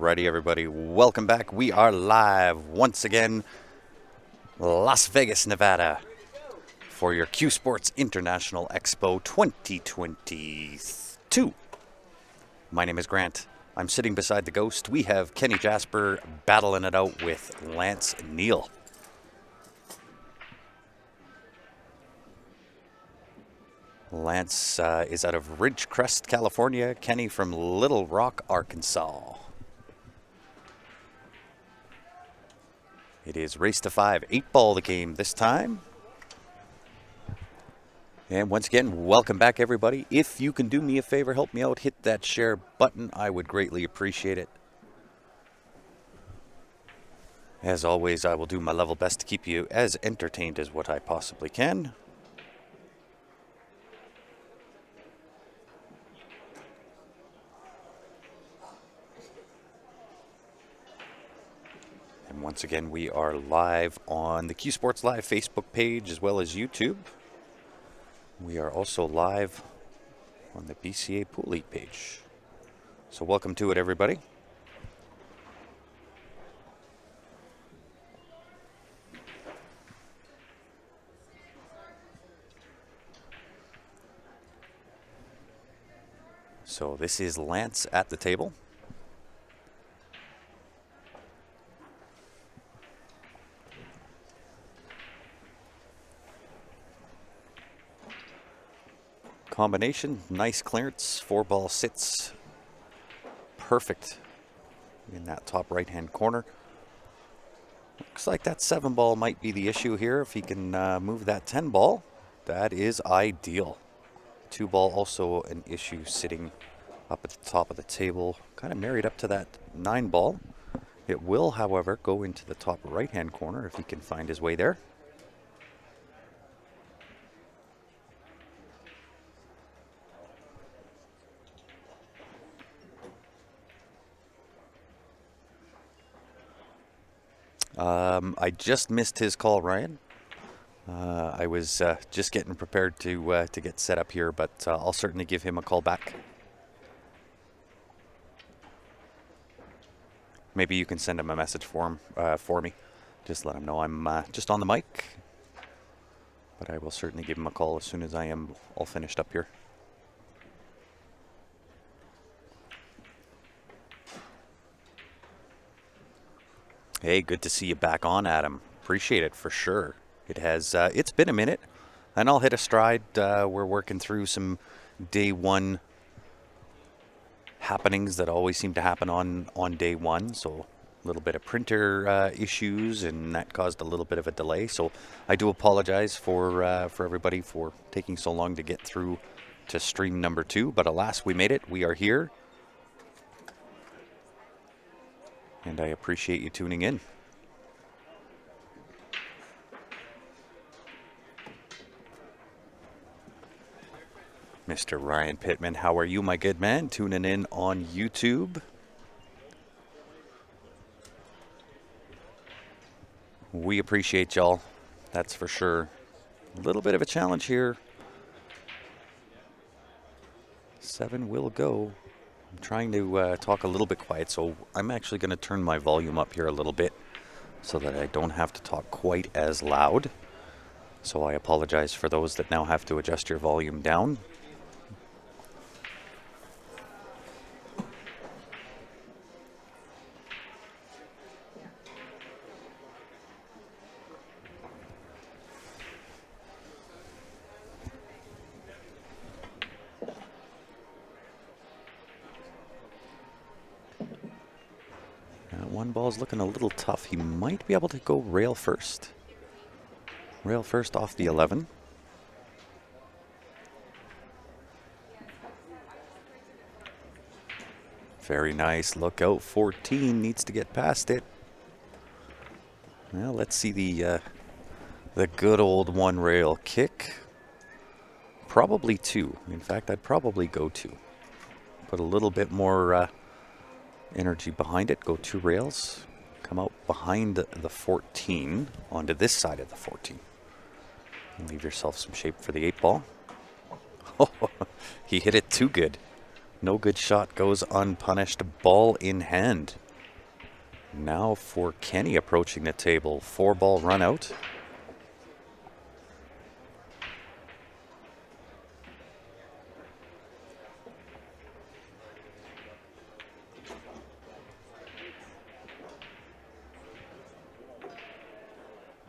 Alrighty, everybody, welcome back. We are live once again, Las Vegas, Nevada, for your CueSports International Expo 2022. My name is Grant. I'm sitting beside the Ghost. We have Kenny Jasper battling it out with Lance Neal. Lance is out of Ridgecrest, California. Kenny from Little Rock, Arkansas. It is race to 5, 8-ball the game this time. And once again, welcome back, everybody. If you can do me a favor, help me out, hit that share button. I would greatly appreciate it. As always, I will do my level best to keep you as entertained as what I possibly can. And once again, we are live on the CueSports Live Facebook page as well as YouTube. We are also live on the BCA Pool League page. So welcome to it, everybody. So this is Lance at the table. Combination, nice clearance, 4-ball sits perfect in that top right-hand corner. Looks like that 7-ball might be the issue here. If he can move that 10-ball, that is ideal. 2-ball also an issue sitting up at the top of the table, kind of married up to that 9-ball. It will, however, go into the top right-hand corner if he can find his way there. I just missed his call, Ryan. I was just getting prepared to get set up here, but I'll certainly give him a call back. Maybe you can send him a message for me. Just let him know I'm just on the mic. But I will certainly give him a call as soon as I am all finished up here. Hey, good to see you back on, Adam. Appreciate it for sure. It has, it's been a minute, and I'll hit a stride. We're working through some day one happenings that always seem to happen on day one. So a little bit of printer issues, and that caused a little bit of a delay. So I do apologize for everybody for taking so long to get through to stream number 2. But alas, we made it. We are here. And I appreciate you tuning in. Mr. Ryan Pittman, how are you, my good man? Tuning in on YouTube. We appreciate y'all. That's for sure. A little bit of a challenge here. 7 will go. I'm trying to talk a little bit quiet, so I'm actually going to turn my volume up here a little bit so that I don't have to talk quite as loud. So I apologize for those that now have to adjust your volume down. One ball's looking a little tough. He might be able to go rail first. Rail first off the 11. Very nice. Look out, 14 needs to get past it. Well, let's see the good old 1 rail kick. Probably 2. In fact, I'd probably go 2. Put a little bit more energy behind it. Go 2 rails. Come out behind the 14 onto this side of the 14. And leave yourself some shape for the 8-ball. Oh, he hit it too good. No good shot goes unpunished. Ball in hand. Now for Kenny approaching the table. 4-ball run out.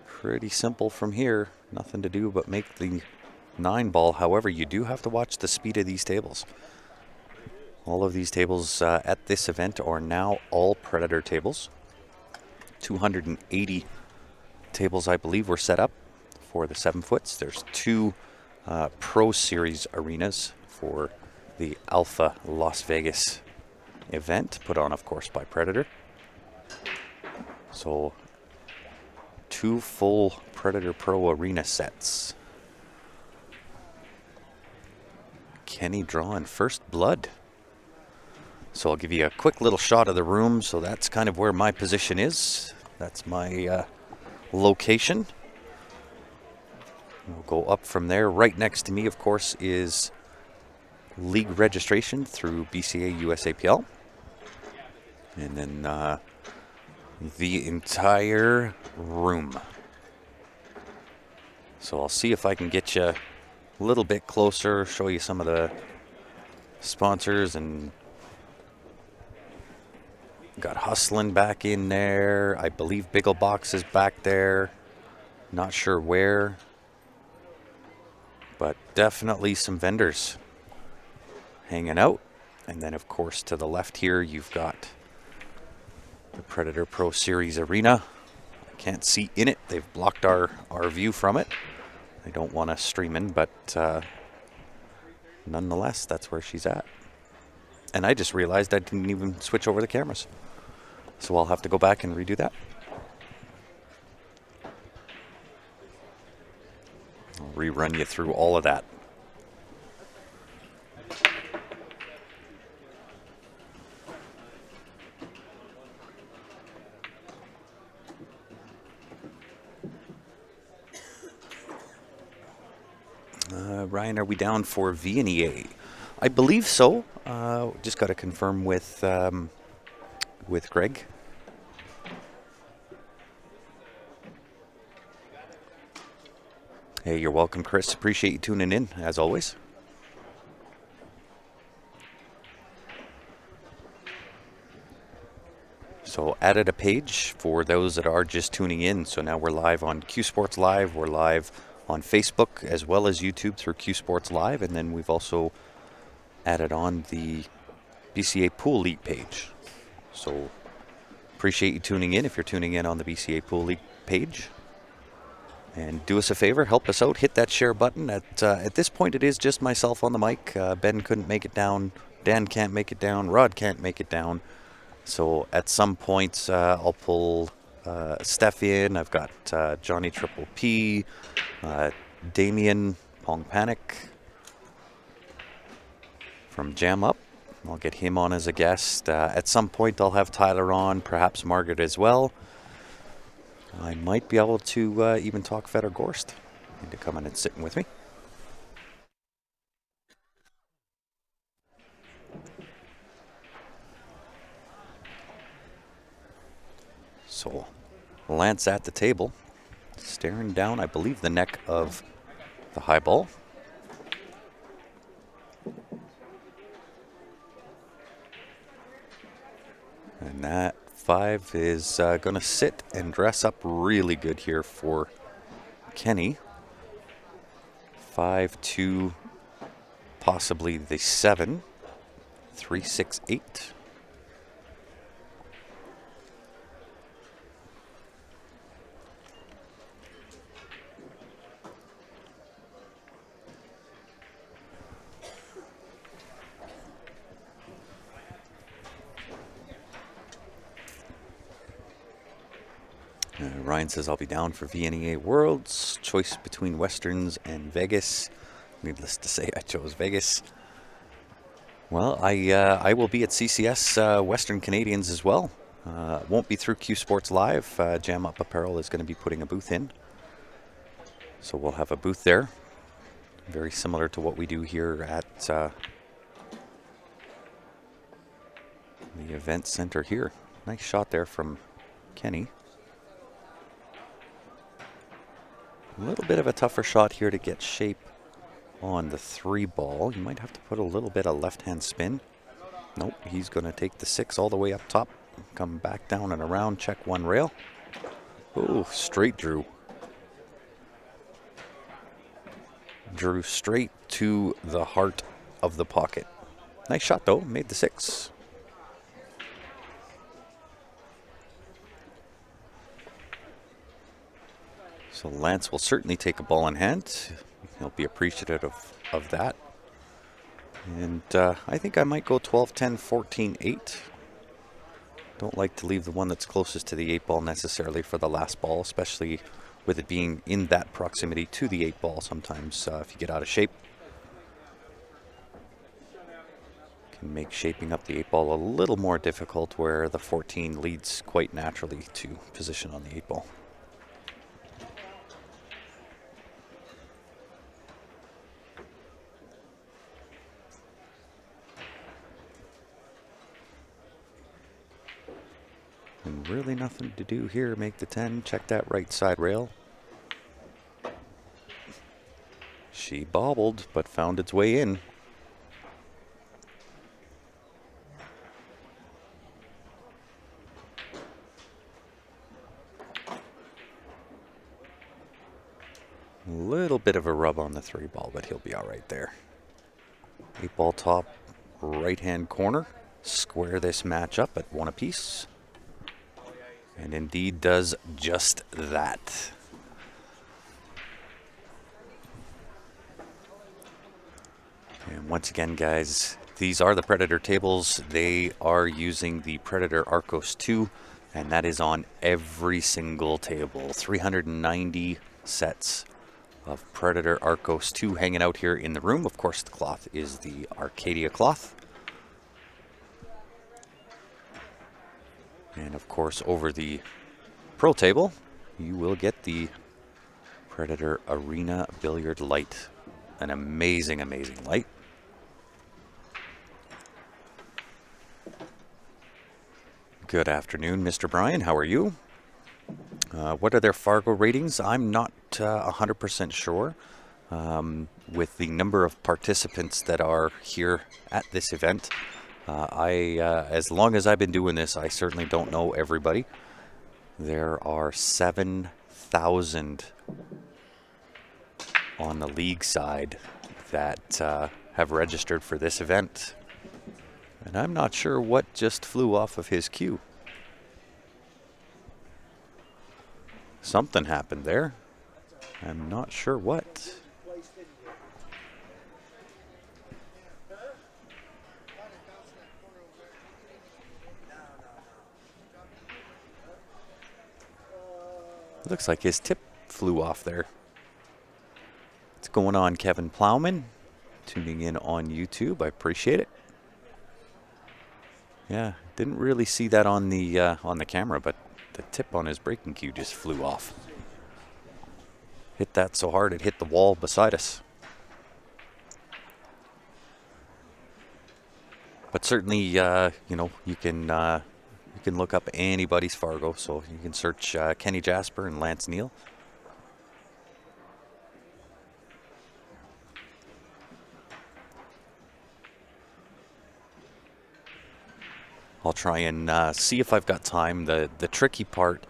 Pretty simple from here. Nothing to do but make the 9-ball. However, you do have to watch the speed of these tables. All of these tables at this event are now all Predator tables. 280 tables, I believe, were set up for the 7-foots. There's 2 Pro Series arenas for the Alpha Las Vegas event, put on, of course, by Predator. So 2 full Predator Pro arena sets. Kenny drawing first blood. So I'll give you a quick little shot of the room. So that's kind of where my position is. That's my location. We'll go up from there. Right next to me, of course, is league registration through BCA USAPL. And then the entire room. So I'll see if I can get you a little bit closer, show you some of the sponsors, and got Hustlin' back in there. I believe Bigglebox is back there. Not sure where, but definitely some vendors hanging out. And then, of course, to the left here, you've got the Predator Pro Series Arena. I can't see in it. They've blocked our view from it. I don't want to stream in, but nonetheless, that's where she's at. And I just realized I didn't even switch over the cameras. So I'll have to go back and redo that. I'll rerun you through all of that. Ryan, are we down for V&EA? I believe so. Just got to confirm with Greg. Hey, you're welcome, Chris. Appreciate you tuning in, as always. So added a page for those that are just tuning in. So now we're live on CueSports Live. We're live on Facebook as well as YouTube through CueSports Live. And then we've also added on the BCA Pool League page. So appreciate you tuning in if you're tuning in on the BCA Pool League page. And do us a favor, help us out, hit that share button. At this point, it is just myself on the mic. Ben couldn't make it down. Dan can't make it down. Rod can't make it down. So at some point, I'll pull Steph in. I've got Johnny Triple P, Damien Pong Panic from Jam Up. I'll get him on as a guest. At some point, I'll have Tyler on, perhaps Margaret as well. I might be able to even talk Fedor Gorst into coming and sitting with me. So Lance at the table, staring down, I believe, the neck of the high ball. And that 5 is going to sit and dress up really good here for Kenny. 5-2, possibly the 7. 3-6-8. Ryan says, I'll be down for V&EA Worlds. Choice between Westerns and Vegas. Needless to say, I chose Vegas. Well, I will be at CCS Western Canadians as well. Won't be through CueSports Live. Jam Up Apparel is going to be putting a booth in. So we'll have a booth there. Very similar to what we do here at the event center here. Nice shot there from Kenny. A little bit of a tougher shot here to get shape on the 3 ball. You might have to put a little bit of left-hand spin. Nope, he's going to take the 6 all the way up top, come back down and around, check 1 rail. Ooh, straight drew. Drew straight to the heart of the pocket. Nice shot though, made the 6. So Lance will certainly take a ball in hand. He'll be appreciative of that. And I think I might go 12-10, 14-8. Don't like to leave the one that's closest to the 8 ball necessarily for the last ball, especially with it being in that proximity to the 8 ball. Sometimes if you get out of shape, can make shaping up the 8 ball a little more difficult, where the 14 leads quite naturally to position on the 8 ball. And really nothing to do here. Make the 10, check that right side rail. She bobbled, but found its way in. A little bit of a rub on the 3 ball, but he'll be all right there. 8 ball top, right hand corner. Square this match up at 1 apiece. And indeed does just that. And once again, guys, these are the Predator tables. They are using the Predator Arcos 2, and that is on every single table. 390 sets of Predator Arcos 2 hanging out here in the room. Of course, the cloth is the Arcadia cloth. And of course, over the Pro table, you will get the Predator Arena Billiard Light. An amazing, amazing light. Good afternoon, Mr. Brian. How are you? What are their Fargo ratings? I'm not 100% sure. With the number of participants that are here at this event, as long as I've been doing this, I certainly don't know everybody. There are 7,000 on the league side that have registered for this event. And I'm not sure what just flew off of his cue. Something happened there. I'm not sure what. Looks like his tip flew off there. What's going on, Kevin Plowman? Tuning in on YouTube. I appreciate it. Yeah, didn't really see that on the camera, but the tip on his breaking cue just flew off. Hit that so hard it hit the wall beside us. But certainly, you know, you can look up anybody's Fargo, so you can search Kenny Jasper and Lance Neal. I'll try and see if I've got time. The tricky part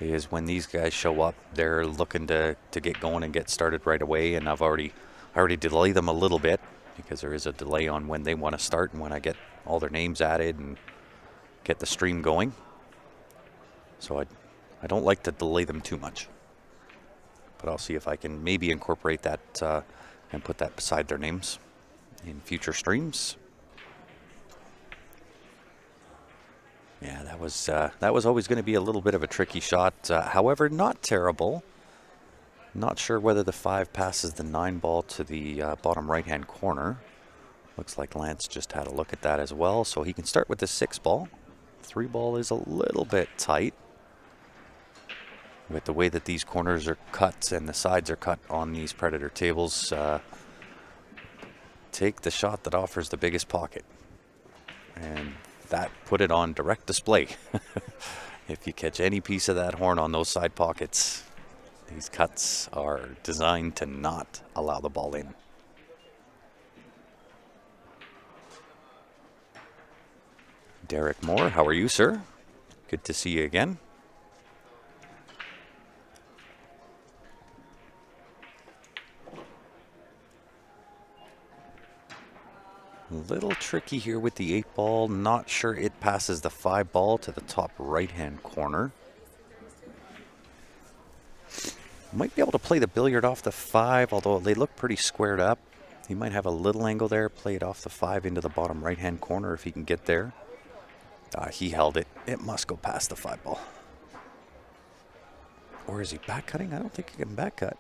is when these guys show up, they're looking to get going and get started right away, and I already delay them a little bit because there is a delay on when they want to start and when I get all their names added and get the stream going. So I don't like to delay them too much, but I'll see if I can maybe incorporate that and put that beside their names in future streams. Yeah, that was always going to be a little bit of a tricky shot. However, not terrible. Not sure whether the 5 passes the 9 ball to the bottom right-hand corner. Looks like Lance just had a look at that as well. So he can start with the 6 ball. 3 ball is a little bit tight. With the way that these corners are cut and the sides are cut on these Predator tables, take the shot that offers the biggest pocket. And that put it on direct display. If you catch any piece of that horn on those side pockets, these cuts are designed to not allow the ball in. Derek Moore, how are you, sir? Good to see you again. A little tricky here with the 8 ball. Not sure it passes the 5 ball to the top right-hand corner. Might be able to play the billiard off the 5, although they look pretty squared up. He might have a little angle there, play it off the 5 into the bottom right-hand corner if he can get there. He held it. It must go past the 5 ball. Or is he back cutting? I don't think he can back cut.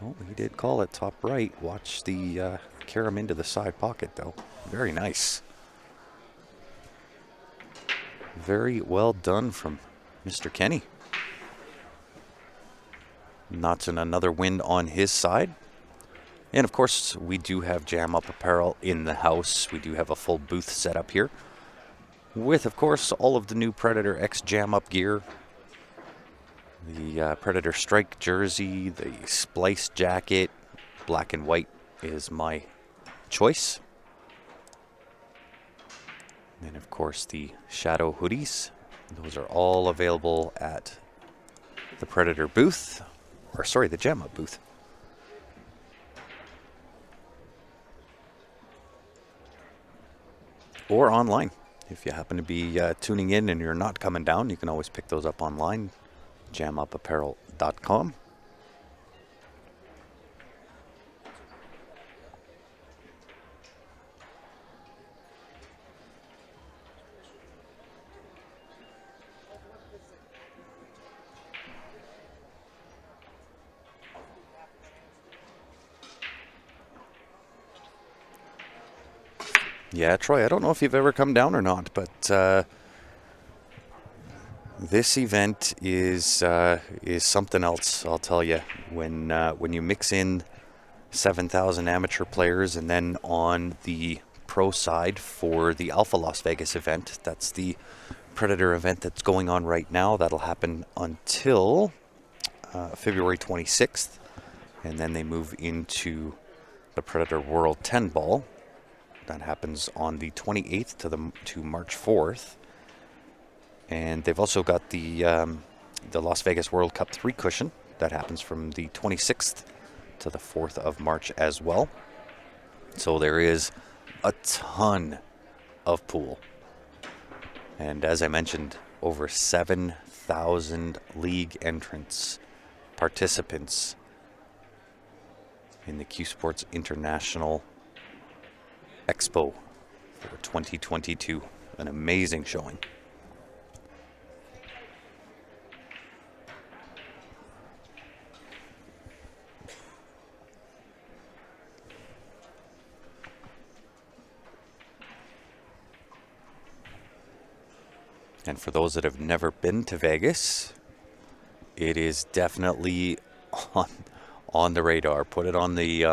Oh, he did call it top right. Watch the carom into the side pocket, though. Very nice. Very well done from Mr. Kenny. Notching another win on his side. And, of course, we do have Jam Up apparel in the house. We do have a full booth set up here. With, of course, all of the new Predator X Jam Up gear. The Predator Strike jersey, the Splice jacket, black and white is my choice. And of course the Shadow hoodies. Those are all available at the Predator booth, or sorry, the Jam Up booth. Or online. If you happen to be tuning in and you're not coming down, you can always pick those up online. jamupapparel.com. Yeah, Troy, I don't know if you've ever come down or not, but this event is something else, I'll tell you. When you mix in 7,000 amateur players, and then on the pro side for the Alpha Las Vegas event, that's the Predator event that's going on right now. That'll happen until February 26th, and then they move into the Predator World 10 Ball. That happens on the 28th to March 4th. And they've also got the Las Vegas World Cup 3 cushion. That happens from the 26th to the 4th of March as well. So there is a ton of pool. And as I mentioned, over 7,000 league entrants, participants in the CueSports International Expo for 2022. An amazing showing. And for those that have never been to Vegas, it is definitely on the radar. Put it on the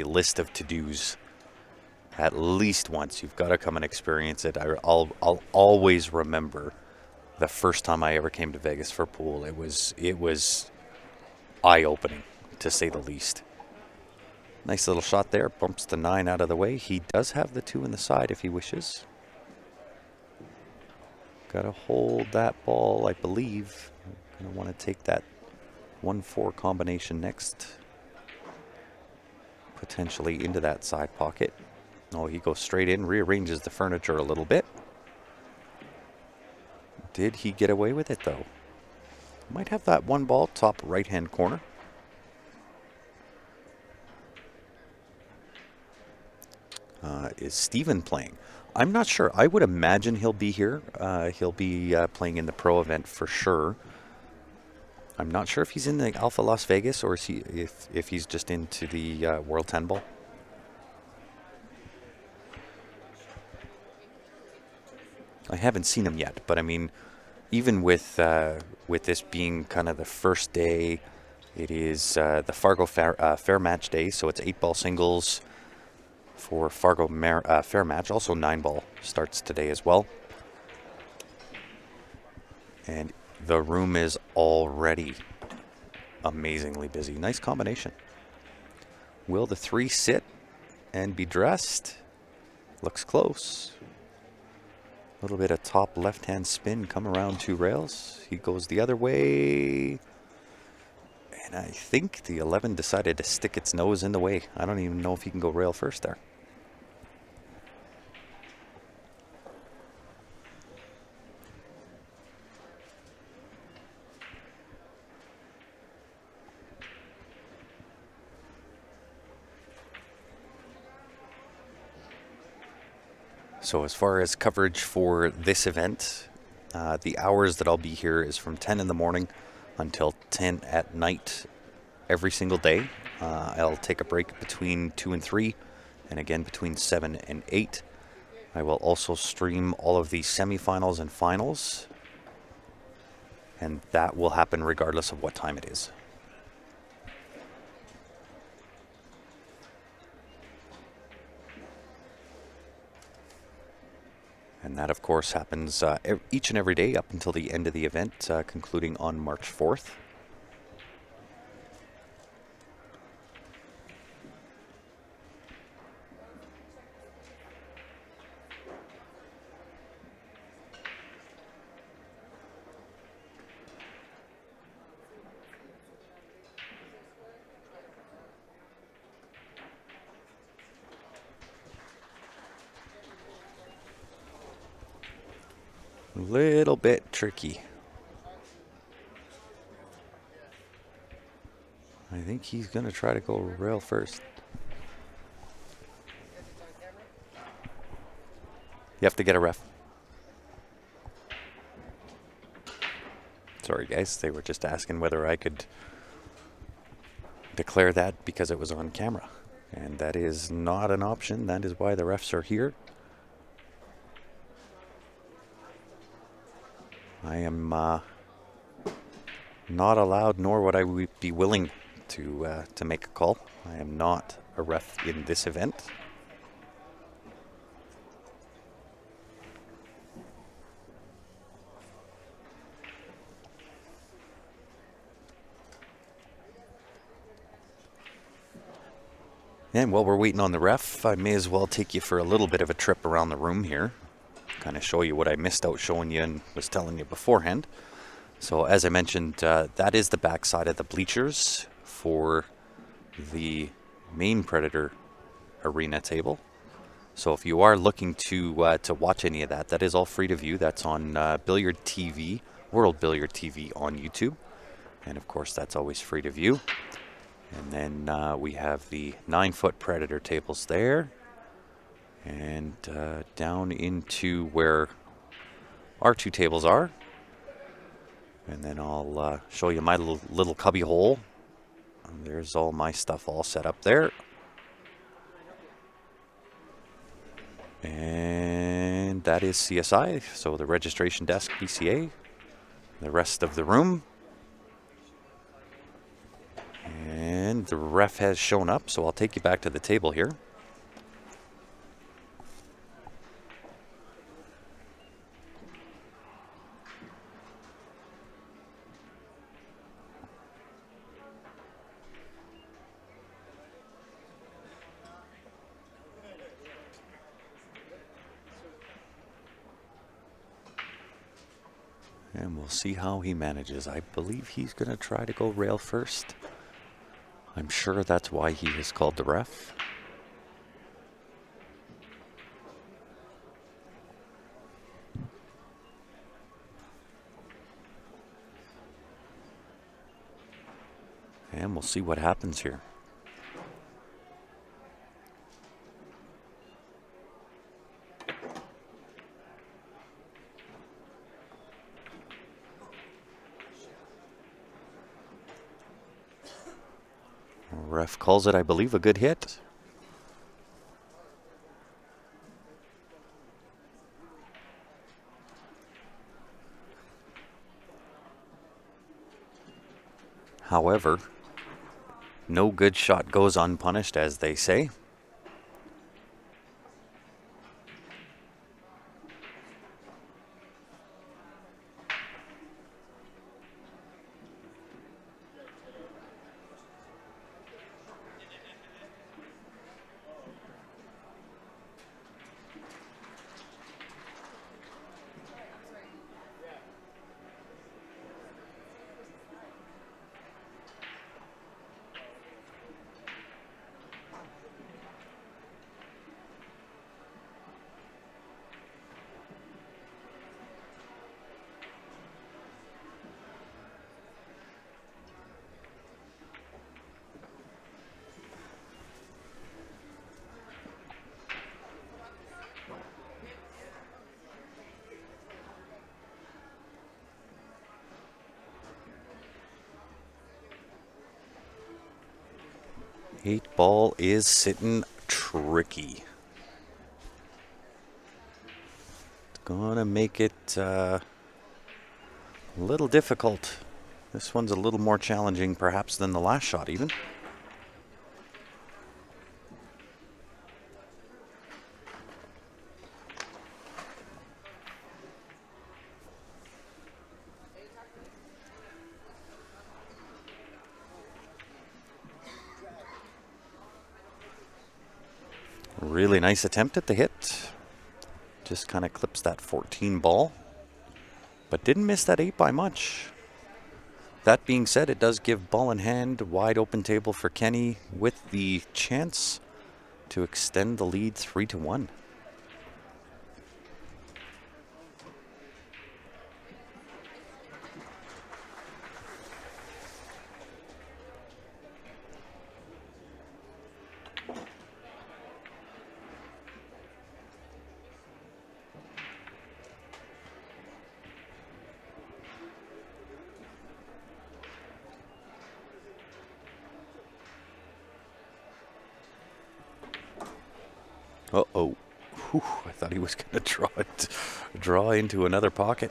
list of to-dos. At least once. You've got to come and experience it. I'll always remember the first time I ever came to Vegas for pool. It was eye-opening, to say the least. Nice little shot there. Bumps the 9 out of the way. He does have the 2 in the side if he wishes. Got to hold that ball, I believe. I'm going to want to take that 1-4 combination next. Potentially into that side pocket. Oh, he goes straight in, rearranges the furniture a little bit. Did he get away with it, though? Might have that 1 ball, top right-hand corner. Is Steven playing? I'm not sure. I would imagine he'll be here. He'll be playing in the pro event for sure. I'm not sure if he's in the Alpha Las Vegas or if he's just into the World 10 Ball. I haven't seen him yet, but I mean, even with this being kind of the first day, it is the Fargo Fair Match Day, so it's 8-ball singles for Fargo Fair Match. Also 9-ball starts today as well. And the room is already amazingly busy. Nice combination. Will the 3 sit and be dressed? Looks close. A little bit of top left-hand spin, come around 2 rails. He goes the other way. And I think the 11 decided to stick its nose in the way. I don't even know if he can go rail first there. So as far as coverage for this event, the hours that I'll be here is from 10 in the morning until 10 at night every single day. I'll take a break between 2 and 3, and again between 7 and 8. I will also stream all of the semifinals and finals, and that will happen regardless of what time it is. And that, of course, happens each and every day up until the end of the event, concluding on March 4th. Little bit tricky. I think he's going to try to go rail first. You have to get a ref. Sorry, guys. They were just asking whether I could declare that because it was on camera. And that is not an option. That is why the refs are here. I am not allowed, nor would I be willing to make a call. I am not a ref in this event. And while we're waiting on the ref, I may as well take you for a little bit of a trip around the room here. Kind of show you what I missed out showing you and was telling you beforehand. So as I mentioned, that is the back side of the bleachers for the main Predator arena table. So if you are looking to watch any of that, that is all free to view. That's on Billiard TV, World Billiard TV on YouTube. And of course, that's always free to view. And then we have the 9-foot Predator tables there. And down into where our 2 tables are. And then I'll show you my little cubby hole. And there's all my stuff all set up there. And that is CSI, so the registration desk, PCA. The rest of the room. And the ref has shown up, so I'll take you back to the table here. And we'll see how he manages. I believe he's going to try to go rail first. I'm sure that's why he has called the ref. And we'll see what happens here. Ref calls it, I believe, a good hit. However, no good shot goes unpunished, as they say. 8 ball is sitting tricky. It's gonna make it a little difficult. This one's a little more challenging perhaps than the last shot even. Really nice attempt at the hit. Just kind of clips that 14 ball, but didn't miss that 8 by much. That being said, it does give ball in hand, wide open table for Kenny with the chance to extend the lead 3-1. Uh-oh. Whew, I thought he was going to draw into another pocket.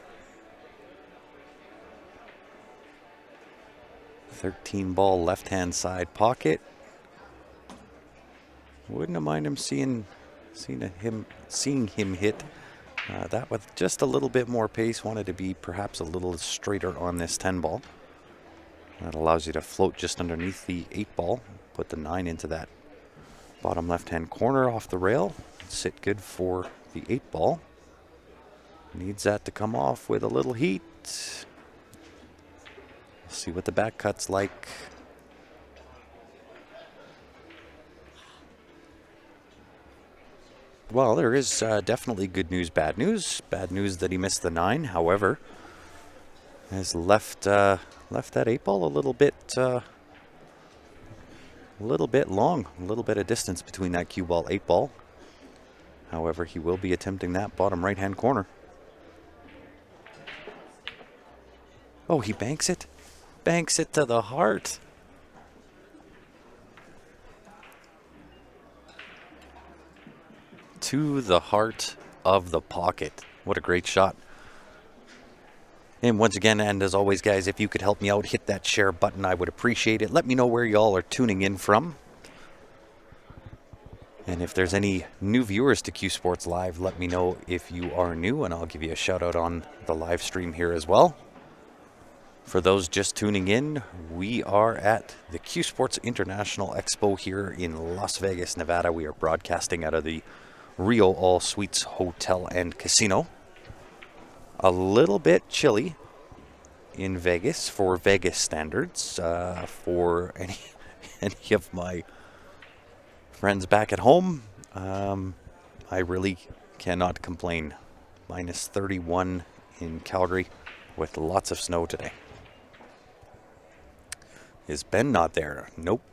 13 ball left-hand side pocket. Wouldn't have minded him seeing him hit that with just a little bit more pace. Wanted to be perhaps a little straighter on this 10 ball. That allows you to float just underneath the 8 ball. Put the 9 into that bottom left-hand corner off the rail. Sit good for the 8 ball. Needs that to come off with a little heat. See what the back cut's like. Well, there is definitely good news, bad news. Bad news that he missed the 9. However, has left that 8 ball a little bit long, a little bit of distance between that cue ball 8 ball. However, he will be attempting that bottom right-hand corner. Oh, he banks it. Banks it to the heart. To the heart of the pocket. What a great shot. And once again, and as always, guys, if you could help me out, hit that share button. I would appreciate it. Let me know where y'all are tuning in from. And if there's any new viewers to CueSports Live, let me know if you are new, and I'll give you a shout out on the live stream here as well. For those just tuning in, we are at the CueSports International Expo here in Las Vegas, Nevada. We are broadcasting out of the Rio All Suites Hotel and Casino. A little bit chilly in Vegas for Vegas standards. For any of my friends back at home, I really cannot complain. Minus 31 in Calgary with lots of snow today. Is Ben not there? Nope.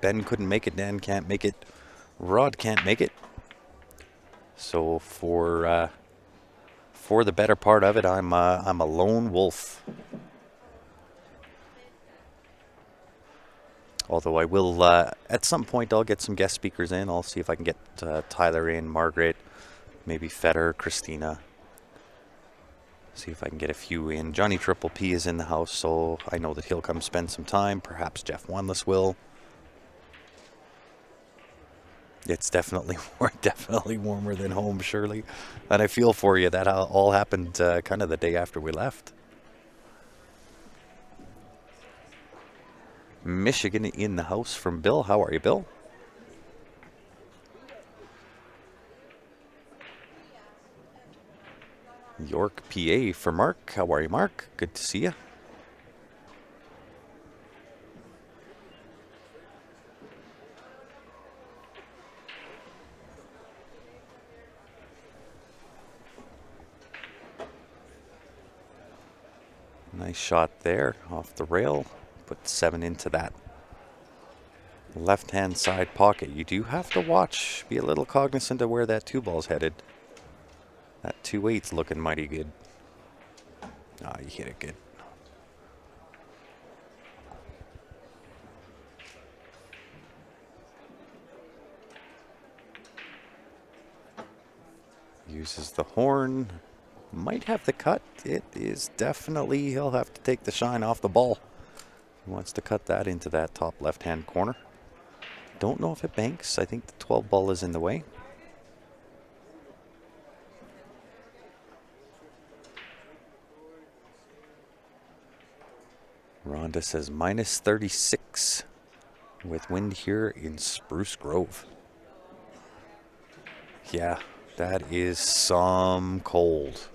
Ben couldn't make it. Dan can't make it. Rod can't make it. So for the better part of it, I'm a lone wolf. Although I will, at some point, I'll get some guest speakers in. I'll see if I can get Tyler in, Margaret, maybe Feder, Christina. See if I can get a few in. Johnny Triple P is in the house, so I know that he'll come spend some time. Perhaps Jeff Wanless will. It's definitely warmer than home, surely. And I feel for you. That all happened kind of the day after we left. Michigan in the house from Bill. How are you, Bill? York, PA for Mark. How are you, Mark? Good to see you. Nice shot there off the rail. Put 7 into that left-hand side pocket. You do have to watch, be a little cognizant of where that 2 ball's headed. That 2-8's looking mighty good. Ah, you hit it good. Uses the horn. Might have the cut. It is definitely, he'll have to take the shine off the ball. He wants to cut that into that top left-hand corner. Don't know if it banks. I think the 12 ball is in the way. Rhonda says minus 36 with wind here in Spruce Grove. Yeah, that is some cold.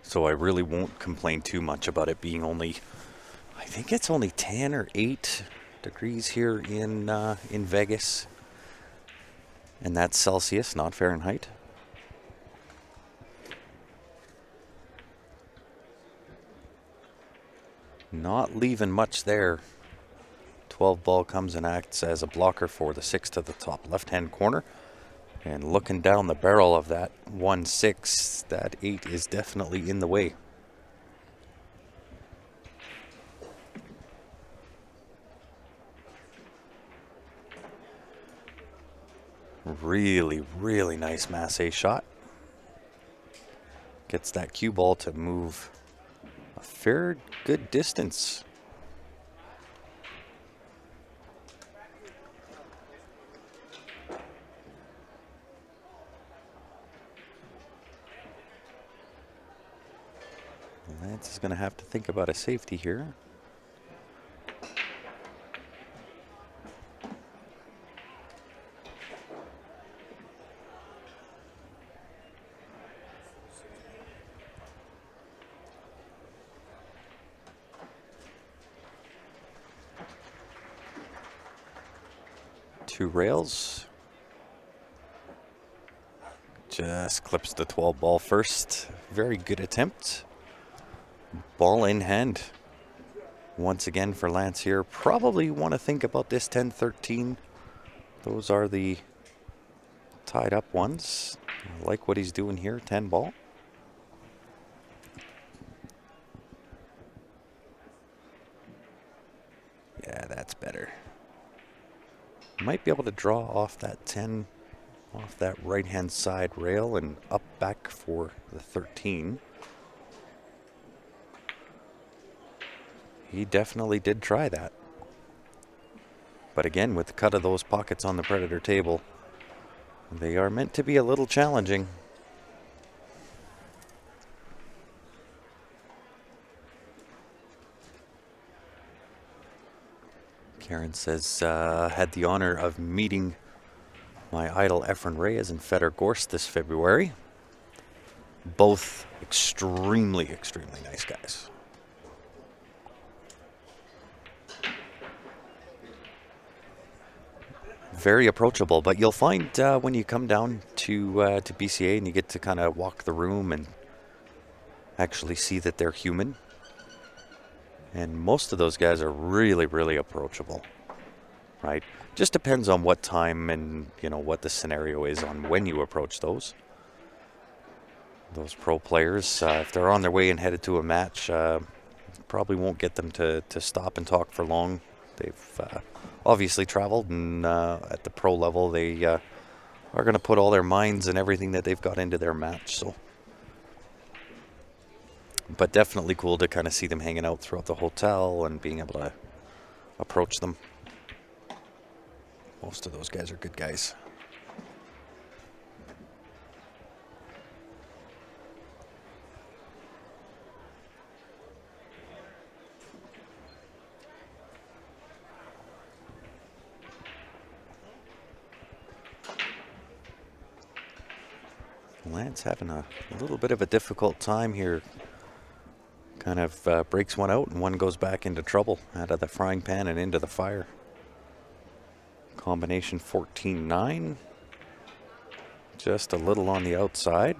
So I really won't complain too much about it being only, I think it's only 10 or 8 degrees here in Vegas. And that's Celsius, not Fahrenheit. Not leaving much there. 12 ball comes and acts as a blocker for the 6 to the top left-hand corner. And looking down the barrel of that 1-6, that 8 is definitely in the way. Really, really nice Massey shot. Gets that cue ball to move a fair good distance. Lance is going to have to think about a safety here. Two rails. Just clips the 12 ball first. Very good attempt. Ball in hand. Once again for Lance here. Probably want to think about this 10-13. Those are the tied up ones. I like what he's doing here. 10 ball. Yeah, that's better. Might be able to draw off that 10 off that right hand side rail and up back for the 13. He definitely did try that. But again, with the cut of those pockets on the Predator table, they are meant to be a little challenging. Karen says, had the honor of meeting my idol Efren Reyes and Fedor Gorst this February. Both extremely, extremely nice guys. Very approachable, but you'll find when you come down to BCA and you get to kind of walk the room and actually see that they're human. And most of those guys are really, really approachable, right? Just depends on what time and, you know, what the scenario is on when you approach those pro players. If they're on their way and headed to a match, probably won't get them to stop and talk for long. They've obviously traveled, and at the pro level, they are going to put all their minds and everything that they've got into their match. So, but definitely cool to kind of see them hanging out throughout the hotel and being able to approach them. Most of those guys are good guys. Lance having a little bit of a difficult time here. Kind of breaks one out and one goes back into trouble, out of the frying pan and into the fire. Combination 14-9. Just a little on the outside.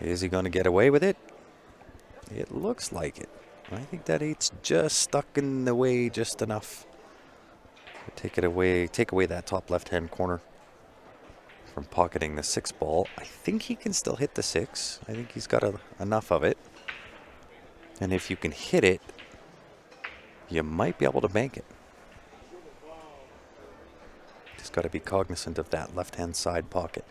Is he going to get away with it? It looks like it. I think that 8's just stuck in the way just enough. Take it away, take away that top left-hand corner from pocketing the 6 ball. I think he can still hit the 6. I think he's got enough of it. And if you can hit it, you might be able to bank it. Just got to be cognizant of that left-hand side pocket.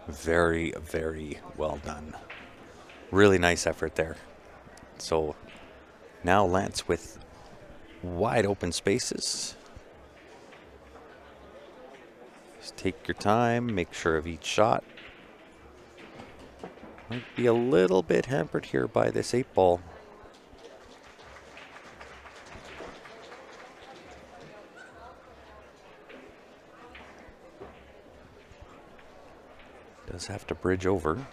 Very, very well done. Really nice effort there. So now Lance with wide open spaces. Just take your time, make sure of each shot. Might be a little bit hampered here by this 8 ball. Does have to bridge over.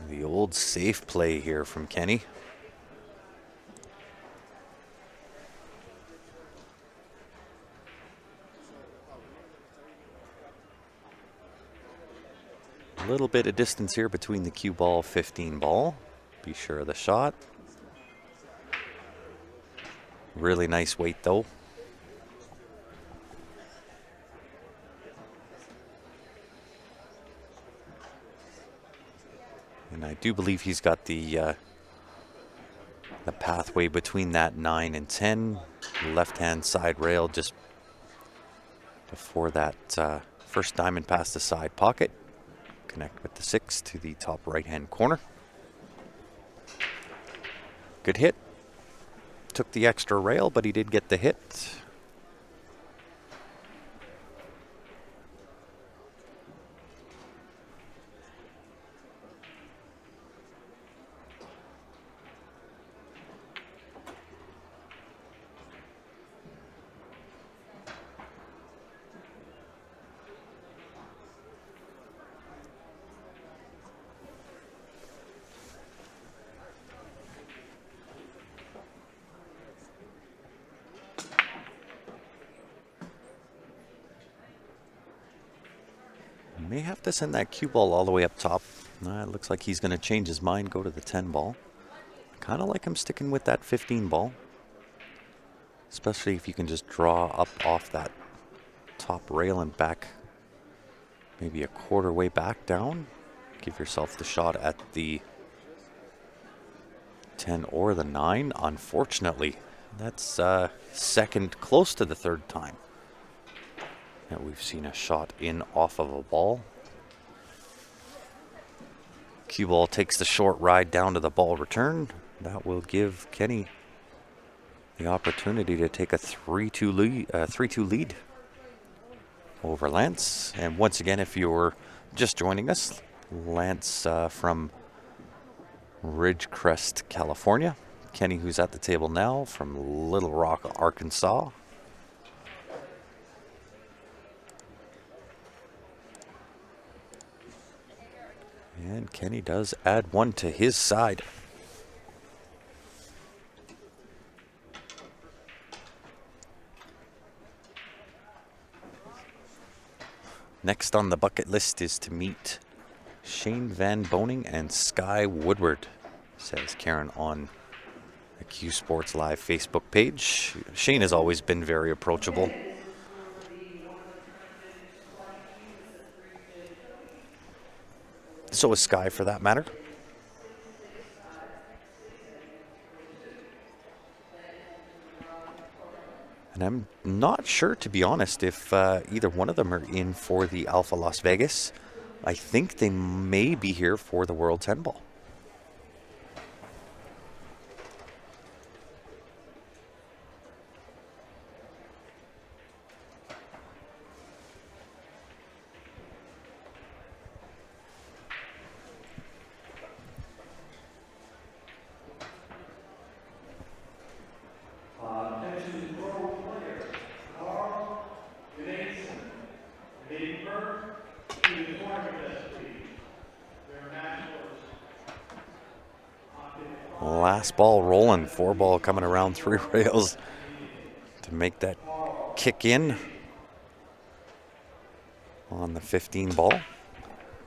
The old safe play here from Kenny. A little bit of distance here between the cue ball, 15 ball. Be sure of the shot. Really nice weight though. And I do believe he's got the pathway between that 9 and 10. Left-hand side rail just before that first diamond past the side pocket. Connect with the 6 to the top right-hand corner. Good hit. Took the extra rail, but he did get the hit. May have to send that cue ball all the way up top. It looks like he's going to change his mind, go to the 10 ball. Kind of like him sticking with that 15 ball. Especially if you can just draw up off that top rail and back maybe a quarter way back down. Give yourself the shot at the 10 or the 9. Unfortunately, that's second, close to the third time that we've seen a shot in off of a ball. Cue ball takes the short ride down to the ball return. That will give Kenny the opportunity to take a 3-2 lead over Lance. And once again, if you're just joining us, Lance from Ridgecrest, California. Kenny, who's at the table now, from Little Rock, Arkansas. And Kenny does add one to his side. Next on the bucket list is to meet Shane Van Boning and Sky Woodward, says Karen on the CueSports Live Facebook page. Shane has always been very approachable. So is Sky, for that matter. And I'm not sure, to be honest, if either one of them are in for the Alpha Las Vegas. I think they may be here for the World 10 Ball. Last ball rolling, 4 ball coming around 3 rails to make that kick in on the 15 ball.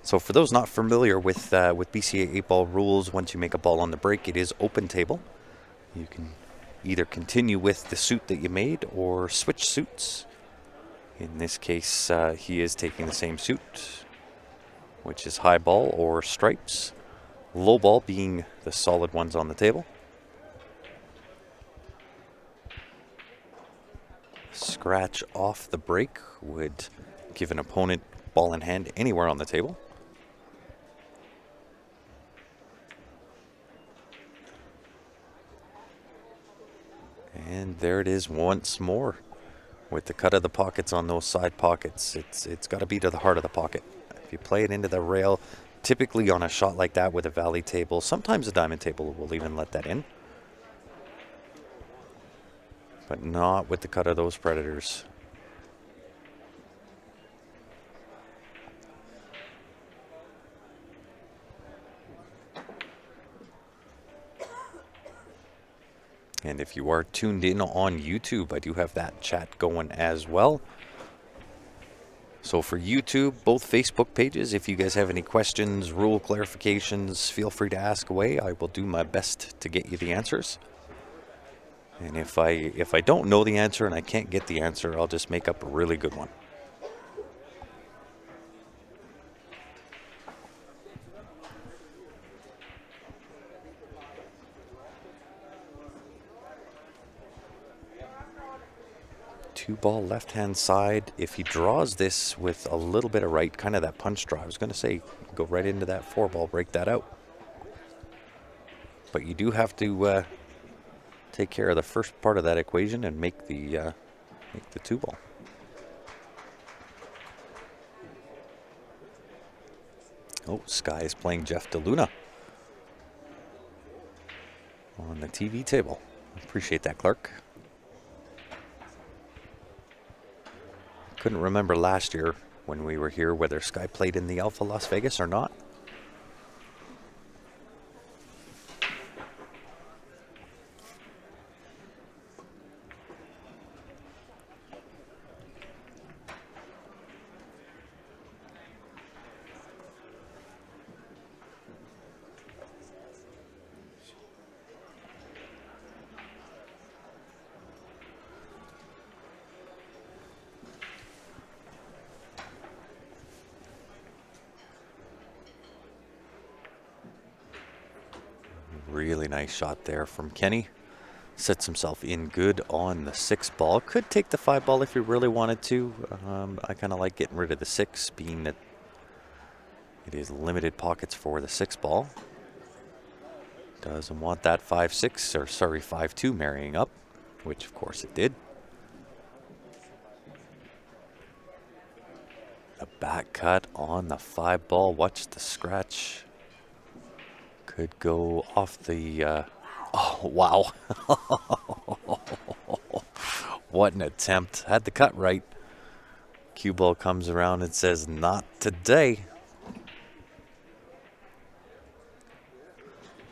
So for those not familiar with BCA 8 ball rules, once you make a ball on the break, it is open table. You can either continue with the suit that you made or switch suits. In this case, he is taking the same suit, which is high ball or stripes. Low ball being the solid ones on the table. Scratch off the break would give an opponent ball in hand anywhere on the table. And there it is once more with the cut of the pockets on those side pockets. It's got to be to the heart of the pocket. If you play it into the rail, typically on a shot like that with a valley table, sometimes a diamond table will even let that in. But not with the cut of those predators. And if you are tuned in on YouTube, I do have that chat going as well. So for YouTube, both Facebook pages, if you guys have any questions, rule clarifications, feel free to ask away. I will do my best to get you the answers. And if I don't know the answer and I can't get the answer, I'll just make up a really good one. Two ball left-hand side. If he draws this with a little bit of right, kind of that punch draw, I was going to say go right into that 4 ball, break that out. But you do have to take care of the first part of that equation and make the 2 ball. Oh, Sky is playing Jeff DeLuna on the TV table. Appreciate that, Clark. Couldn't remember last year when we were here whether Sky played in the Alpha Las Vegas or not. Really nice shot there from Kenny. Sets himself in good on the 6 ball. Could take the 5 ball if he really wanted to. I kind of like getting rid of the 6, being that it is limited pockets for the 6 ball. Doesn't want that 5-6, or sorry, 5-2 marrying up, which of course it did. A back cut on the 5 ball. Watch the scratch. Could go off the, oh, wow. What an attempt. Had the cut right. Cue ball comes around and says, not today.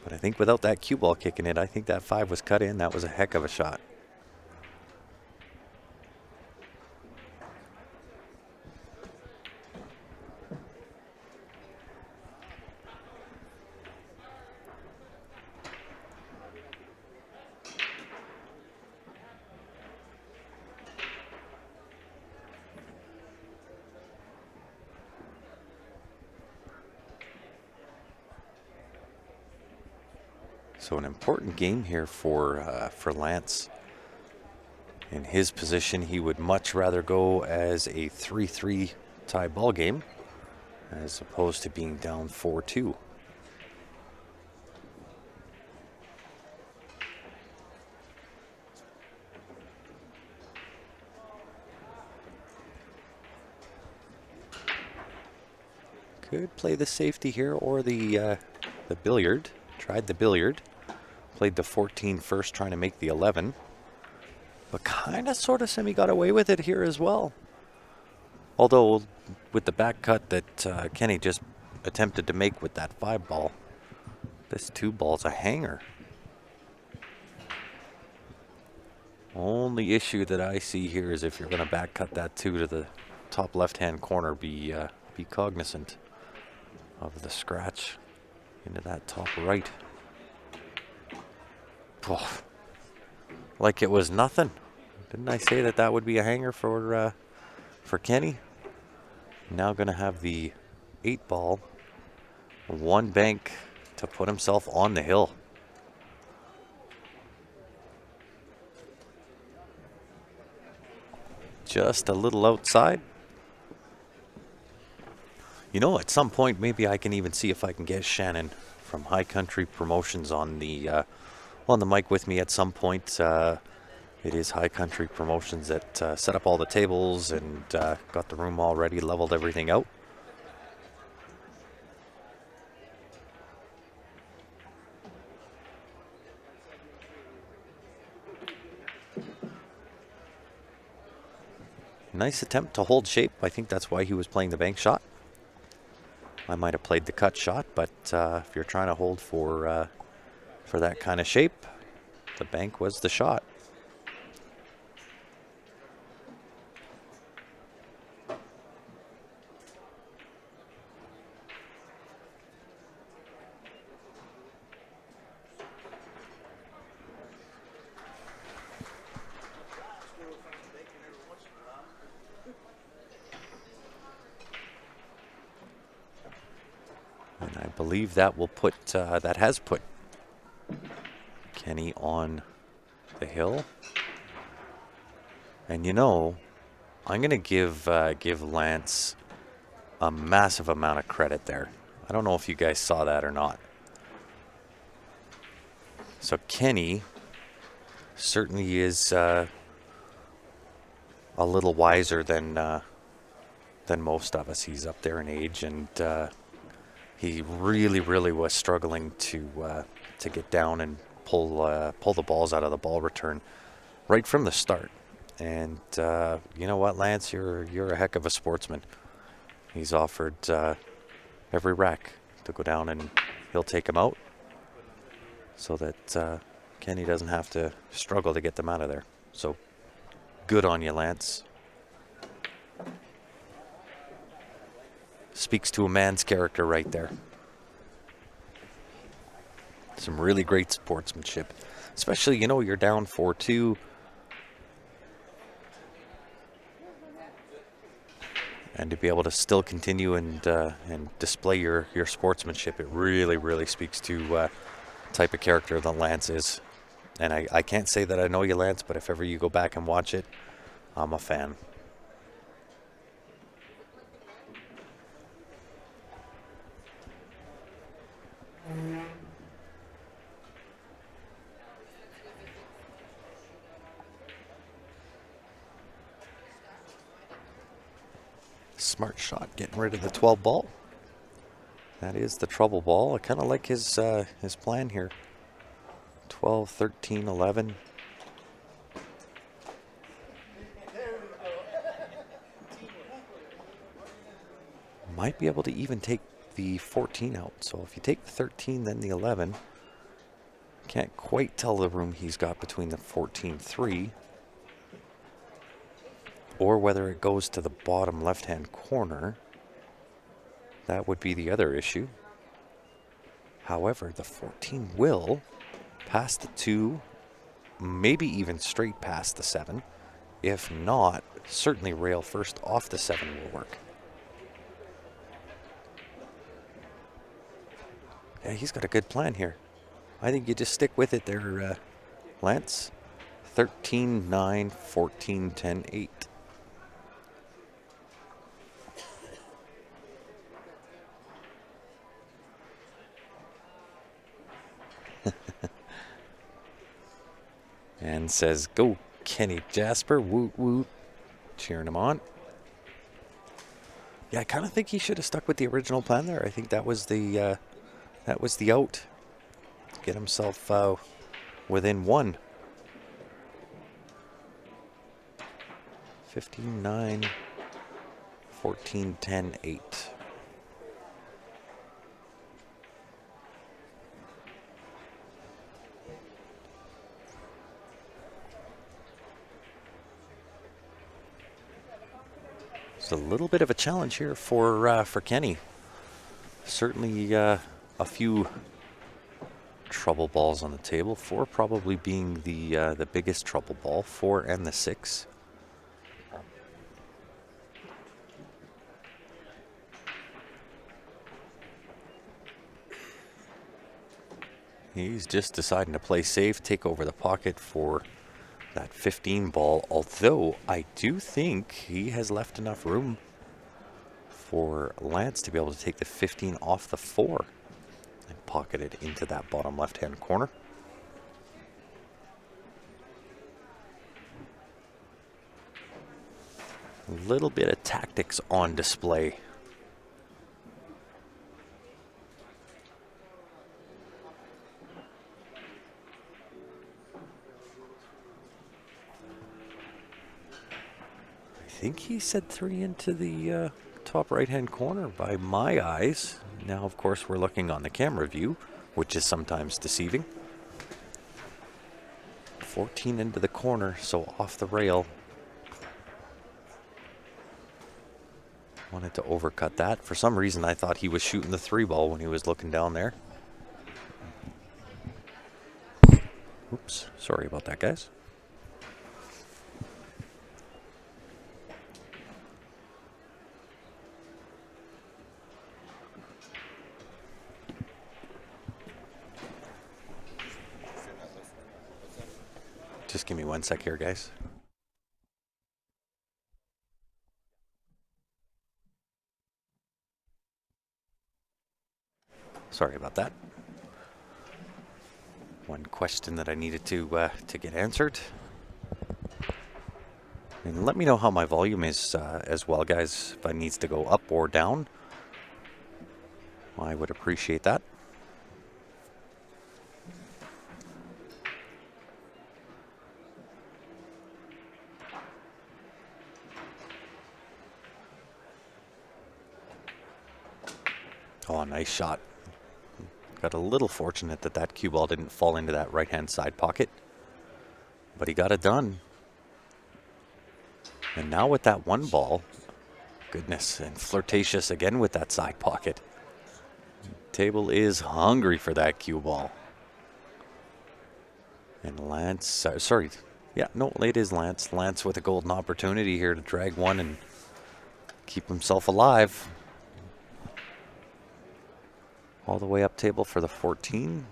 But I think without that cue ball kicking it, I think that 5 was cut in. That was a heck of a shot. So an important game here for Lance. In his position, he would much rather go as a 3-3 tie ball game as opposed to being down 4-2. Could play the safety here or the billiard. Tried the billiard. Played the 14 first, trying to make the 11. But kind of sort of semi got away with it here as well. Although with the back cut that Kenny just attempted to make with that 5 ball, this 2 ball's a hanger. Only issue that I see here is if you're going to back cut that 2 to the top left-hand corner, be cognizant of the scratch into that top right. Oh, like it was nothing. Didn't I say that that would be a hanger for Kenny? Now going to have the 8 ball, 1 bank to put himself on the hill. Just a little outside. You know, at some point, maybe I can even see if I can get Shannon from High Country Promotions on the mic with me at some point. It is High Country Promotions that set up all the tables and got the room all ready, leveled everything out. Nice attempt to hold shape. I think that's why he was playing the bank shot. I might have played the cut shot, but if you're trying to hold for that kind of shape, the bank was the shot. And I believe that will put, that has put Kenny on the hill. And you know, I'm going to give Lance a massive amount of credit there. I don't know if you guys saw that or not. So Kenny certainly is a little wiser than most of us. He's up there in age, and he really was struggling to get down and pull the balls out of the ball return right from the start. And you know what, Lance, you're a heck of a sportsman. He's offered every rack to go down, and he'll take them out so that Kenny doesn't have to struggle to get them out of there. So good on you, Lance. Speaks to a man's character right there. Some really great sportsmanship. Especially, you know, you're down 4-2. And to be able to still continue and display your sportsmanship, it really speaks to type of character that Lance is. And I can't say that I know you, Lance, but if ever you go back and watch it, I'm a fan. Smart shot, getting rid of the 12 ball. That is the trouble ball. I kind of like his plan here. 12, 13, 11. Might be able to even take the 14 out. So if you take the 13, then the 11. Can't quite tell the room he's got between the 14-3. Or whether it goes to the bottom left-hand corner. That would be the other issue. However, the 14 will pass the 2, maybe even straight past the 7. If not, certainly rail first off the 7 will work. Yeah, he's got a good plan here. I think you just stick with it there, Lance. 13-9, 14-10-8. And says, go Kenny Jasper, woot woot, cheering him on. Yeah, I kind of think he should have stuck with the original plan there. I think that was the out. Get himself within one. 15-9, 14-10-8. It's a little bit of a challenge here for Kenny. Certainly a few trouble balls on the table. 4 probably being the biggest trouble ball. 4 and the 6. He's just deciding to play safe, take over the pocket for that 15 ball, although I do think he has left enough room for Lance to be able to take the 15 off the 4 and pocket it into that bottom left-hand corner. A little bit of tactics on display. I think he said 3 into the top right-hand corner by my eyes. Now, of course, we're looking on the camera view, which is sometimes deceiving. 14 into the corner, so off the rail. Wanted to overcut that. For some reason, I thought he was shooting the 3 ball when he was looking down there. Oops, sorry about that, guys. Just give me 1 sec here, guys. Sorry about that. One question that I needed to get answered. And let me know how my volume is as well, guys. If it needs to go up or down, I would appreciate that. Oh, nice shot. Got a little fortunate that that cue ball didn't fall into that right-hand side pocket. But he got it done. And now with that 1 ball, goodness, and flirtatious again with that side pocket. Table is hungry for that cue ball. And Lance, sorry, yeah, no, it is Lance. Lance with a golden opportunity here to drag 1 and keep himself alive. All the way up table for the 14.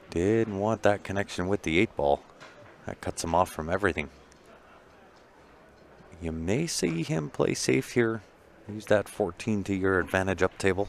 Didn't want that connection with the 8 ball. That cuts him off from everything. You may see him play safe here. Use that 14 to your advantage up table.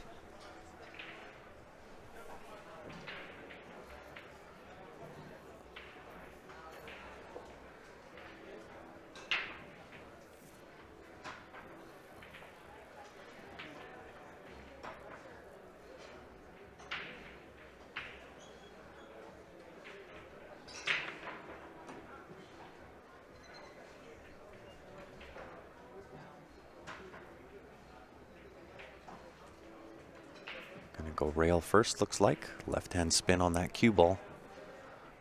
Go rail first, looks like. Left-hand spin on that cue ball.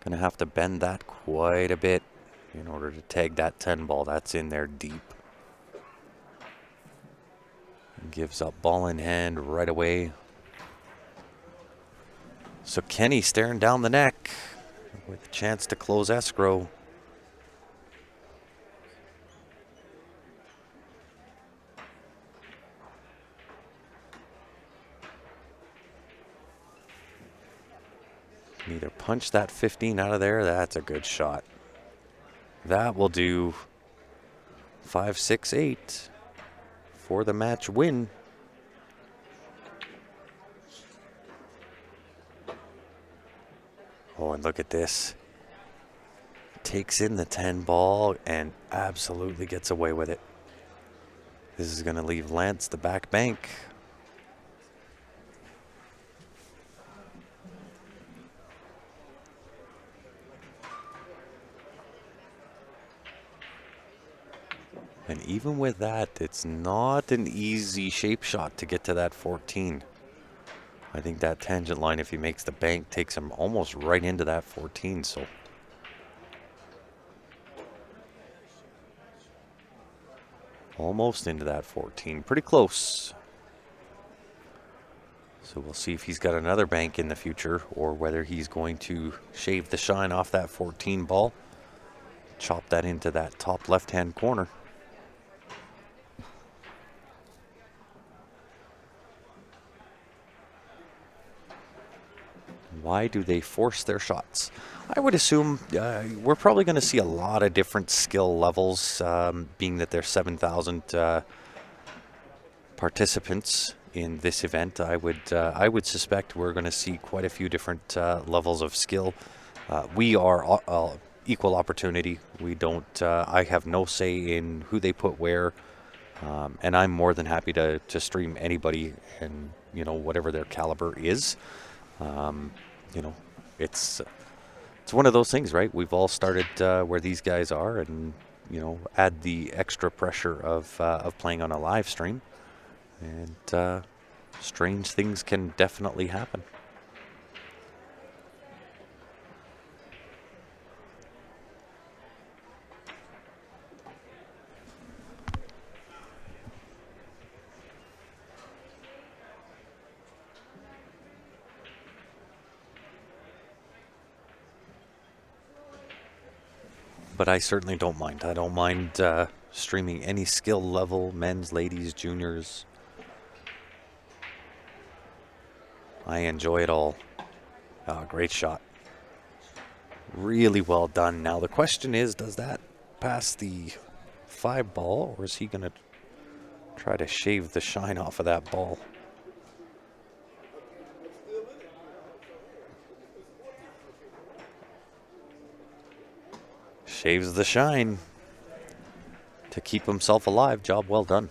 Gonna have to bend that quite a bit in order to tag that 10 ball. That's in there deep. And gives up ball in hand right away. So Kenny staring down the neck with a chance to close escrow. Can either punch that 15 out of there. That's a good shot. That will do 5, 6, 8 for the match win. Oh, and look at this. Takes in the 10 ball and absolutely gets away with it. This is going to leave Lance the back bank. And even with that, it's not an easy shape shot to get to that 14. I think that tangent line, if he makes the bank, takes him almost right into that 14. So almost into that 14. Pretty close. So we'll see if he's got another bank in the future or whether he's going to shave the shine off that 14 ball. Chop that into that top left-hand corner. Why do they force their shots? I would assume we're probably going to see a lot of different skill levels, being that there's 7,000 participants in this event. I would suspect we're going to see quite a few different levels of skill. We are equal opportunity. We don't. I have no say in who they put where, and I'm more than happy to stream anybody, and whatever their caliber is. It's one of those things, right? We've all started where these guys are, and add the extra pressure of playing on a live stream, and strange things can definitely happen. But I certainly don't mind. I don't mind streaming any skill level, men's, ladies, juniors. I enjoy it all. Great shot. Really well done. Now the question is, does that pass the 5 ball, or is he going to try to shave the shine off of that ball? Shaves the shine to keep himself alive. Job well done.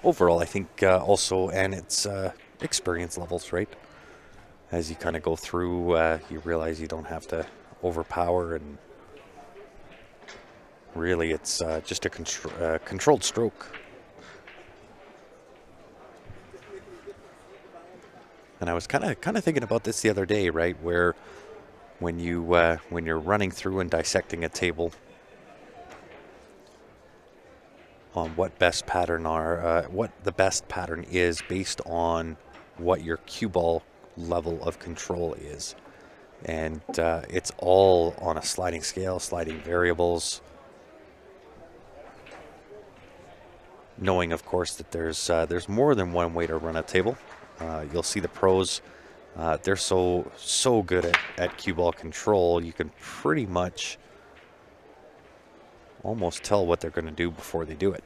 Overall, I think also, and it's experience levels, right? As you kind of go through, you realize you don't have to overpower, and really it's just a controlled stroke. And I was kind of thinking about this the other day, right? Where when you're running through and dissecting a table on what best pattern what the best pattern is based on what your cue ball level of control is, and it's all on a sliding scale, sliding variables. Knowing, of course, that there's more than one way to run a table. You'll see the pros. They're so good at cue ball control. You can pretty much almost tell what they're going to do before they do it.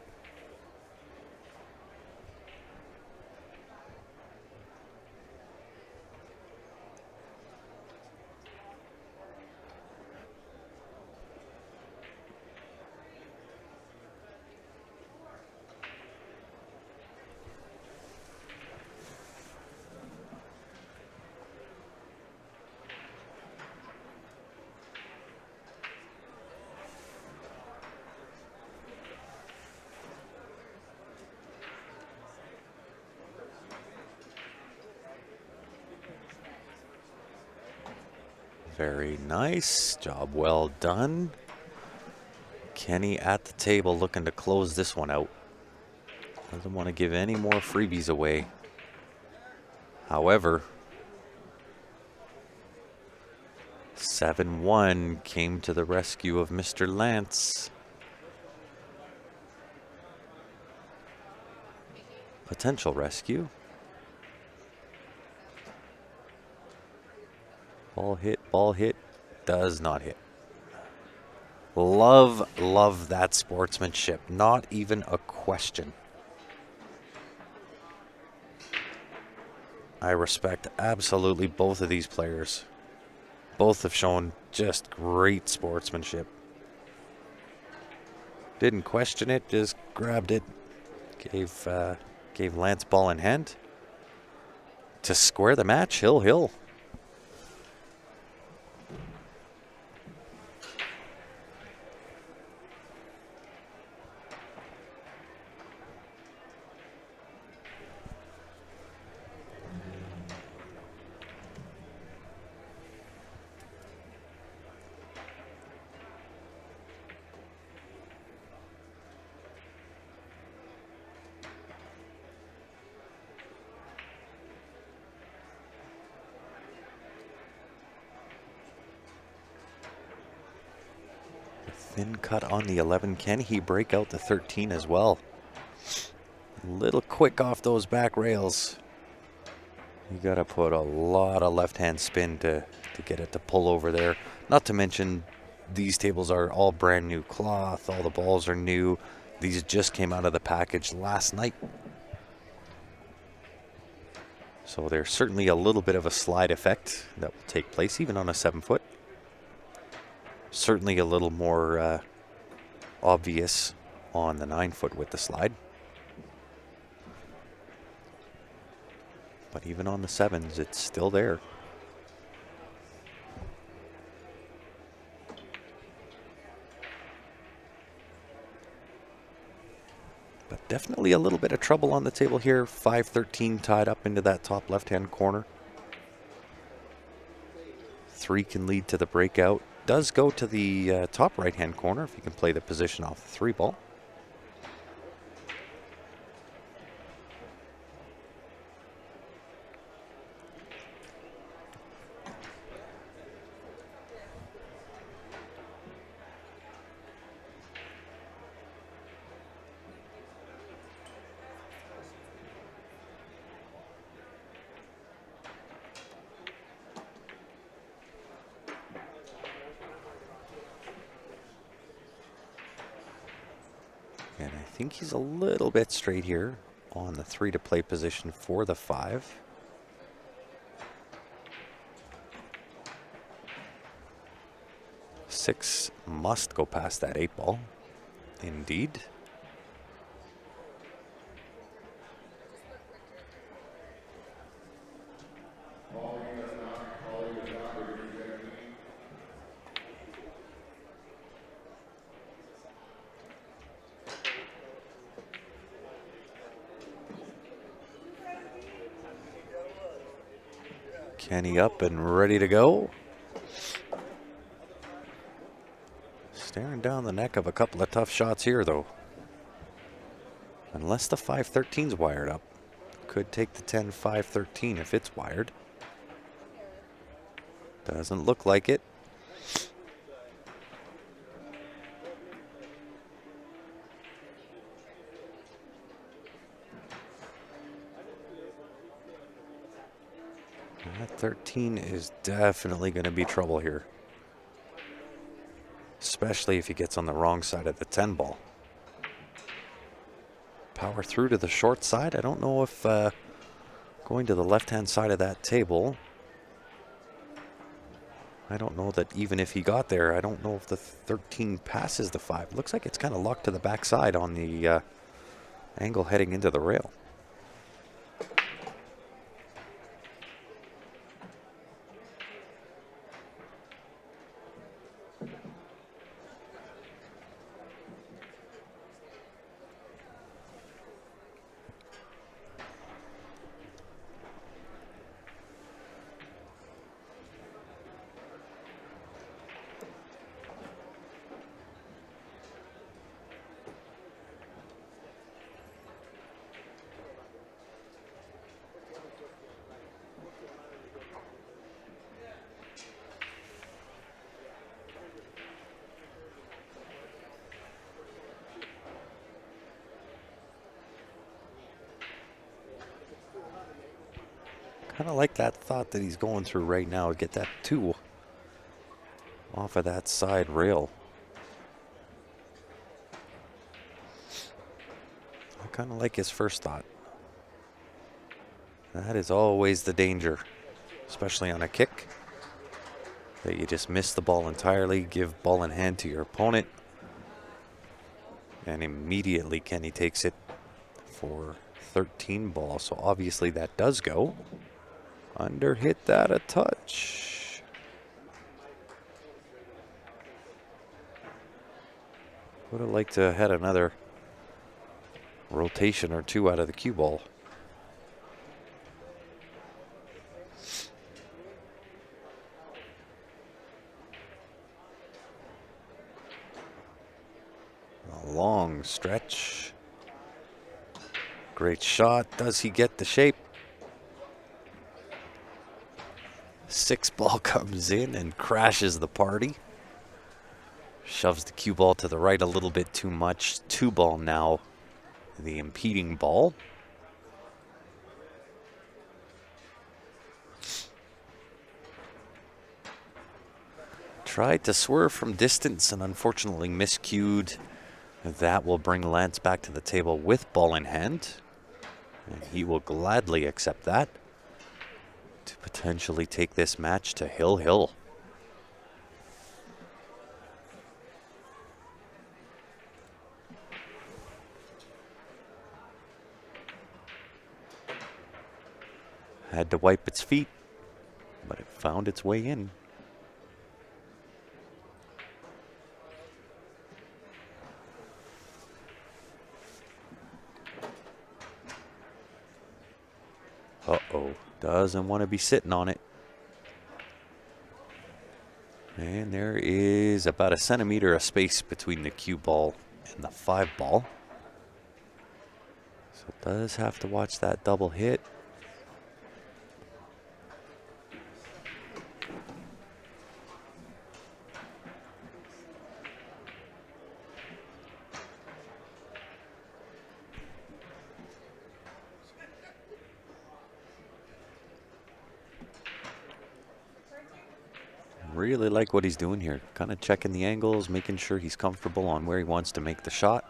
Very nice. Job well done. Kenny at the table looking to close this one out. Doesn't want to give any more freebies away. However, 7-1 came to the rescue of Mr. Lance. Potential rescue. Ball hit, does not hit. Love that sportsmanship. Not even a question. I respect absolutely both of these players. Both have shown just great sportsmanship. Didn't question it, just grabbed it. Gave Lance ball in hand. To square the match, Hill. Thin cut on the 11. Can he break out the 13 as well? A little quick off those back rails. You got to put a lot of left-hand spin to get it to pull over there. Not to mention, these tables are all brand new cloth. All the balls are new. These just came out of the package last night. So there's certainly a little bit of a slide effect that will take place even on a 7-foot. Certainly a little more obvious on the 9-foot with the slide. But even on the 7s, it's still there. But definitely a little bit of trouble on the table here. 5-13 tied up into that top left-hand corner. 3 can lead to the breakout. Does go to the top right-hand corner if you can play the position off the 3 ball. And I think he's a little bit straight here on the 3 to play position for the 5. Six must go past that 8 ball. Indeed. Kenny up and ready to go. Staring down the neck of a couple of tough shots here, though. Unless the 5-13's wired up. Could take the 10-5-13 if it's wired. Doesn't look like it. That 13 is definitely going to be trouble here. Especially if he gets on the wrong side of the 10 ball. Power through to the short side. I don't know if going to the left-hand side of that table. I don't know that even if he got there, I don't know if the 13 passes the 5. Looks like it's kind of locked to the backside on the angle heading into the rail. Kind of like that thought that he's going through right now. Get that 2 off of that side rail. I kind of like his first thought. That is always the danger, especially on a kick, that you just miss the ball entirely, give ball in hand to your opponent, and immediately Kenny takes it for 13 ball. So obviously that does go. Under hit that a touch. Would have liked to have had another rotation or 2 out of the cue ball. A long stretch. Great shot. Does he get the shape? 6 ball comes in and crashes the party. Shoves the cue ball to the right a little bit too much. 2 ball now, the impeding ball. Tried to swerve from distance and unfortunately miscued. That will bring Lance back to the table with ball in hand. And he will gladly accept that to potentially take this match to Hill. Had to wipe its feet, but it found its way in. Uh-oh, doesn't want to be sitting on it. And there is about 1 centimeter of space between the cue ball and the 5 ball. So does have to watch that double hit. Really like what he's doing here. Kind of checking the angles, making sure he's comfortable on where he wants to make the shot.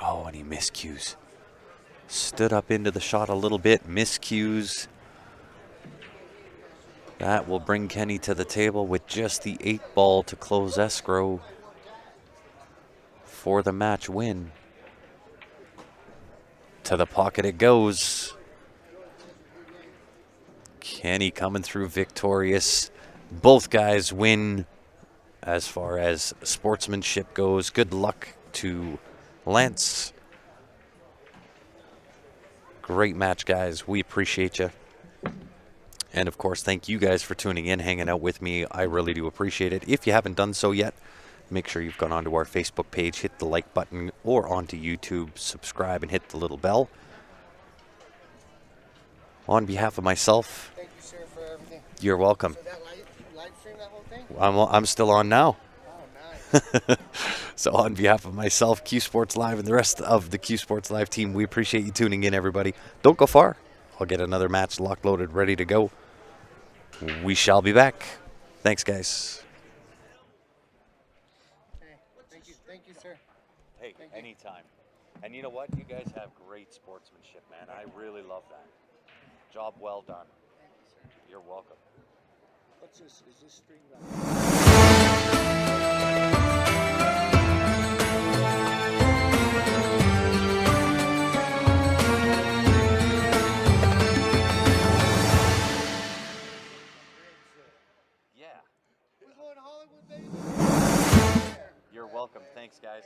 Oh, and he miscues. Stood up into the shot a little bit, miscues. That will bring Kenny to the table with just the 8 ball to close escrow for the match win. To the pocket it goes. Kenny coming through victorious. Both guys win as far as sportsmanship goes. Good luck to Lance. Great match, guys. We appreciate you. And of course, thank you guys for tuning in, hanging out with me. I really do appreciate it. If you haven't done so yet, make sure you've gone onto our Facebook page, hit the like button, or onto YouTube, subscribe and hit the little bell. On behalf of myself, thank you, sir, for everything. You're welcome. So that live stream that whole thing? I'm still on now. Oh, nice. So on behalf of myself, CueSports Live, and the rest of the CueSports Live team, we appreciate you tuning in, everybody. Don't go far. I'll get another match locked, loaded, ready to go. We shall be back. Thanks, guys. Hey, thank you, sir. Hey, anytime. And you know what? You guys have great sportsmanship, man. I really love that. Job well done. Thank you, sir. You're welcome. What's this? Is this string back? Yeah. We're going to Hollywood, baby. You're welcome. Thanks, guys.